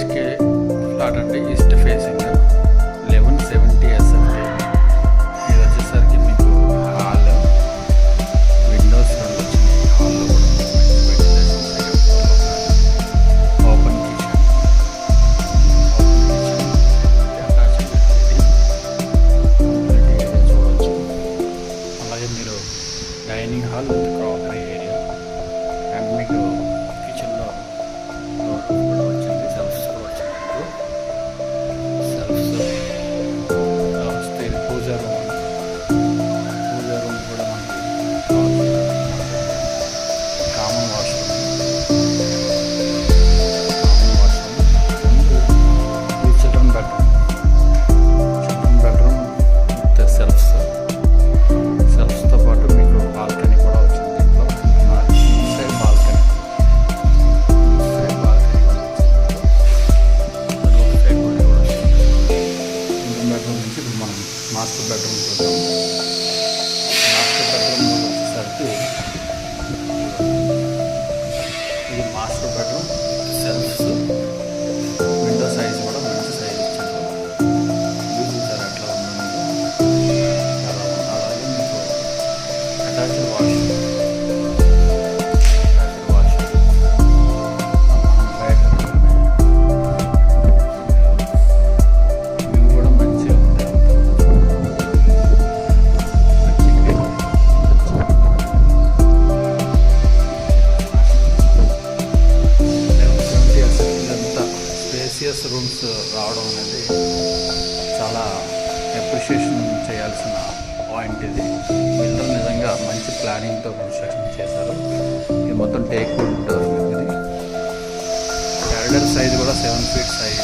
BHK flat అంటే east facing 1170 SFT. ఇది వచ్చేసరికి మీకు హాల్, విండోస్ రెండు వచ్చినాయి. హాల్లో కూడా ఓపెన్ కిచెన్, చూడవచ్చు. అలాగే మీరు dining hall with crockery area and మీకు కిచెన్లో కూడా వచ్చింది. సెల్ఫ్స్ కూడా వచ్చింది. సెల్ఫ్స్ వస్తే పూజా రూమ్ కూడా మనకి common washroom and children bedroom with సెల్ఫ్స్తో పాటు మీకు బాల్కనీ కూడా వచ్చింది. దీంట్లో ఇన్సైడ్ బాల్కనీ కూడా వచ్చింది. చిల్డ్రన్ బెడ్రూమ్ నుంచి ఇప్పుడు మనం మాస్టర్ బెడ్రూమ్ చూద్దాం. మాస్టర్ బెడ్రూమ్ వచ్చేసరికి ఇది master bedroom shelves, window size కూడా మంచి సైజ్ ఇచ్చారు. వ్యూ చూసారు ఎట్లా ఉందో చాలా ఉంది. అలాగే మీకు అటాచ్డ్ వాష్రూమ్ వ్యూ కూడా మంచిగా ఉంది. 1170 ఇదంతా స్పేసియస్ రూమ్స్ రావడం అనేది చాలా అప్రిషియేషన్ చేయాల్సిన పాయింట్. ఇది బిల్డర్ నిజంగా మంచి ప్లానింగ్తో కన్స్ట్రక్షన్ చేశారు. ఇది మొత్తం టేక్ వుడ్. ఇది కారిడార్ సైజ్ కూడా 7 feet సైజ్